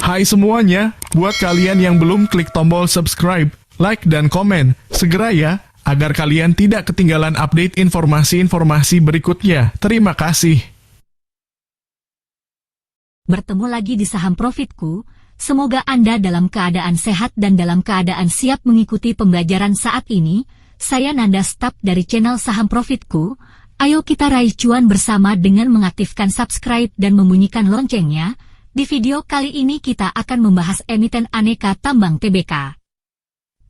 Hai semuanya, buat kalian yang belum klik tombol subscribe, like, dan komen, segera ya, agar kalian tidak ketinggalan update informasi-informasi berikutnya. Terima kasih. Bertemu lagi di Saham Profitku, semoga Anda dalam keadaan sehat dan dalam keadaan siap mengikuti pembelajaran saat ini. Saya Nanda Stap dari channel Saham Profitku. Ayo kita raih cuan bersama dengan mengaktifkan subscribe dan membunyikan loncengnya. Di video kali ini kita akan membahas emiten aneka tambang TBK.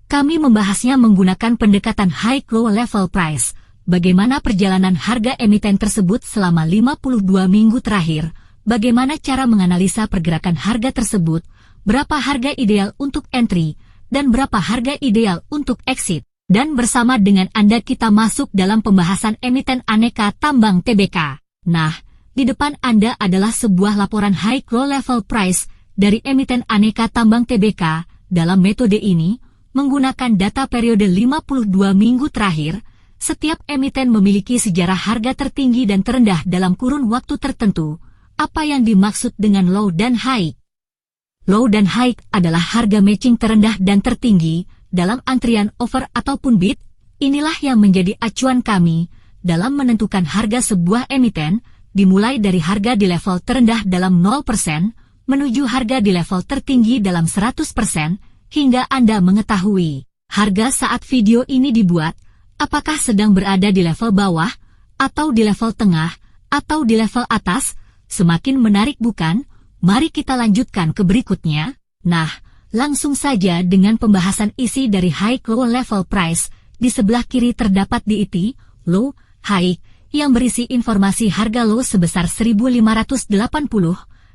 Kami membahasnya menggunakan pendekatan high-low level price. Bagaimana perjalanan harga emiten tersebut selama 52 minggu terakhir, bagaimana cara menganalisa pergerakan harga tersebut, berapa harga ideal untuk entry, dan berapa harga ideal untuk exit. Dan bersama dengan Anda kita masuk dalam pembahasan emiten aneka tambang TBK. Nah, di depan Anda adalah sebuah laporan high-low level price dari emiten aneka tambang TBK. Dalam metode ini, menggunakan data periode 52 minggu terakhir, setiap emiten memiliki sejarah harga tertinggi dan terendah dalam kurun waktu tertentu. Apa yang dimaksud dengan low dan high? Low dan high adalah harga matching terendah dan tertinggi dalam antrian over ataupun bid. Inilah yang menjadi acuan kami dalam menentukan harga sebuah emiten, dimulai dari harga di level terendah dalam 0% menuju harga di level tertinggi dalam 100%, hingga Anda mengetahui harga saat video ini dibuat, apakah sedang berada di level bawah, atau di level tengah, atau di level atas. Semakin menarik bukan? Mari kita lanjutkan ke berikutnya. Nah, langsung saja dengan pembahasan isi dari high-low level price. Di sebelah kiri terdapat DIT, low, high, yang berisi informasi harga low sebesar 1.580,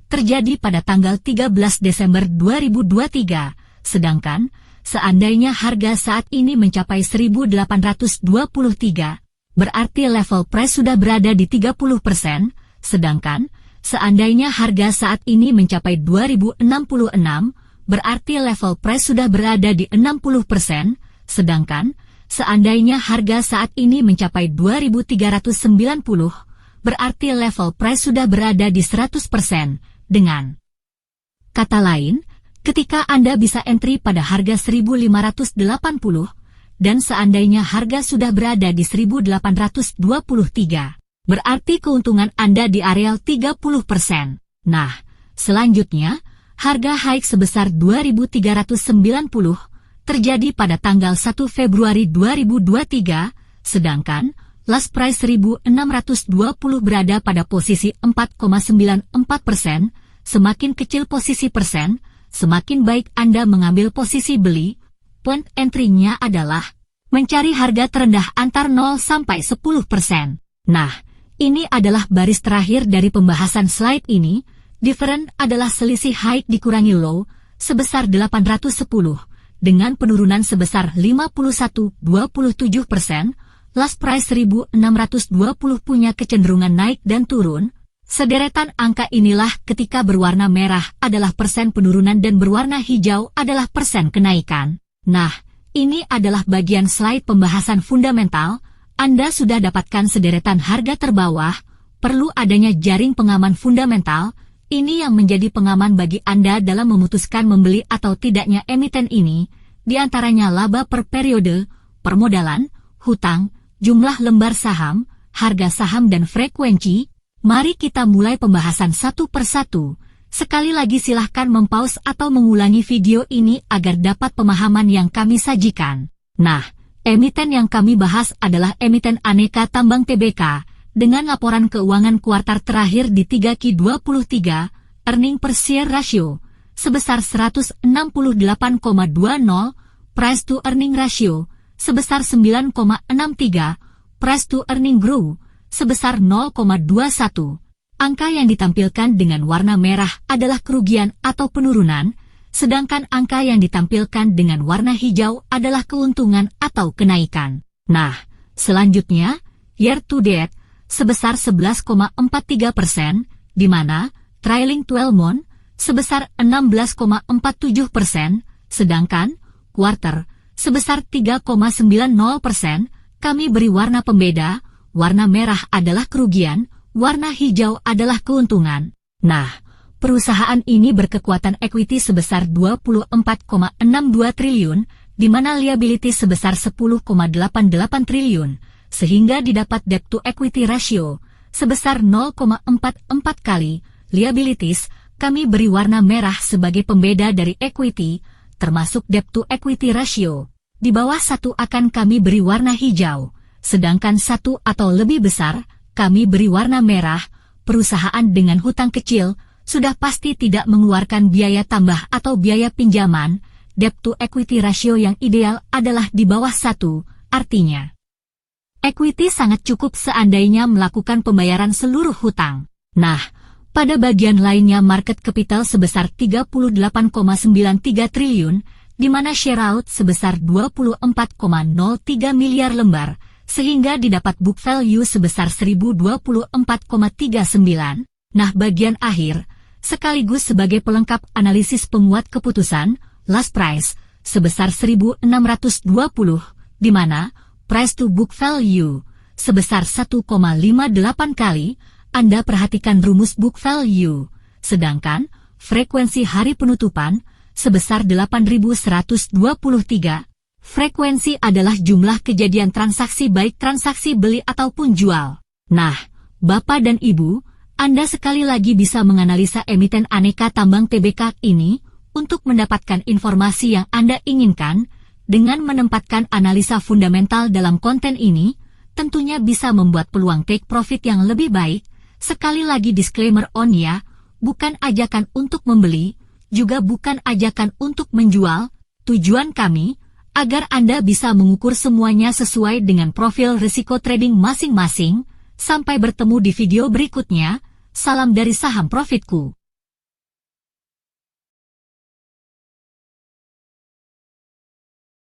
terjadi pada tanggal 13 Desember 2023, sedangkan seandainya harga saat ini mencapai 1.823, berarti level price sudah berada di 30%, sedangkan seandainya harga saat ini mencapai 2.066, berarti level price sudah berada di 60%, sedangkan seandainya harga saat ini mencapai 2.390, berarti level price sudah berada di 100%. Dengan kata lain, ketika Anda bisa entry pada harga 1.580, dan seandainya harga sudah berada di 1.823, berarti keuntungan Anda di areal 30%. Nah, selanjutnya, harga high sebesar 2.390, terjadi pada tanggal 1 Februari 2023, sedangkan last price 1.620 berada pada posisi 4,94%, semakin kecil posisi persen, semakin baik Anda mengambil posisi beli. Point entry-nya adalah mencari harga terendah antar 0 sampai 10%. Nah, ini adalah baris terakhir dari pembahasan slide ini. Different adalah selisih high dikurangi low sebesar 810. Dengan penurunan sebesar 51,27%, last price 1.620 punya kecenderungan naik dan turun. Sederetan angka inilah ketika berwarna merah adalah persen penurunan dan berwarna hijau adalah persen kenaikan. Nah, ini adalah bagian slide pembahasan fundamental. Anda sudah dapatkan sederetan harga terbawah, perlu adanya jaring pengaman fundamental. Ini yang menjadi pengaman bagi Anda dalam memutuskan membeli atau tidaknya emiten ini, di antaranya laba per periode, permodalan, hutang, jumlah lembar saham, harga saham dan frekuensi. Mari kita mulai pembahasan satu persatu. Sekali lagi silahkan mempause atau mengulangi video ini agar dapat pemahaman yang kami sajikan. Nah, emiten yang kami bahas adalah emiten Aneka Tambang Tbk, dengan laporan keuangan kuartal terakhir di 3Q23, earning per share ratio, sebesar 168,20, price to earning ratio, sebesar 9,63, price to earning grow, sebesar 0,21. Angka yang ditampilkan dengan warna merah adalah kerugian atau penurunan, sedangkan angka yang ditampilkan dengan warna hijau adalah keuntungan atau kenaikan. Nah, selanjutnya, year to date, sebesar 11,43%, di mana trailing 12 month, sebesar 16,47%, sedangkan quarter, sebesar 3,90%, kami beri warna pembeda, warna merah adalah kerugian, warna hijau adalah keuntungan. Nah, perusahaan ini berkekuatan equity sebesar 24,62 triliun, di mana liability sebesar 10,88 triliun, sehingga didapat debt to equity ratio sebesar 0,44 kali. Liabilities, kami beri warna merah sebagai pembeda dari equity, termasuk debt to equity ratio. Di bawah satu akan kami beri warna hijau, sedangkan satu atau lebih besar, kami beri warna merah. Perusahaan dengan hutang kecil sudah pasti tidak mengeluarkan biaya tambah atau biaya pinjaman. Debt to equity ratio yang ideal adalah di bawah 1, artinya equity sangat cukup seandainya melakukan pembayaran seluruh hutang. Nah, pada bagian lainnya market capital sebesar 38,93 triliun, di mana share out sebesar 24,03 miliar lembar, sehingga didapat book value sebesar 1024,39. Nah, bagian akhir, sekaligus sebagai pelengkap analisis penguat keputusan, last price, sebesar 1.620, di mana price to book value, sebesar 1,58 kali, Anda perhatikan rumus book value, sedangkan frekuensi hari penutupan, sebesar 8.123, frekuensi adalah jumlah kejadian transaksi baik transaksi beli ataupun jual. Nah, Bapak dan Ibu, Anda sekali lagi bisa menganalisa emiten Aneka Tambang Tbk ini untuk mendapatkan informasi yang Anda inginkan. Dengan menempatkan analisa fundamental dalam konten ini, tentunya bisa membuat peluang take profit yang lebih baik. Sekali lagi disclaimer on ya, bukan ajakan untuk membeli, juga bukan ajakan untuk menjual. Tujuan kami, agar Anda bisa mengukur semuanya sesuai dengan profil risiko trading masing-masing. Sampai bertemu di video berikutnya. Salam dari Saham Profitku.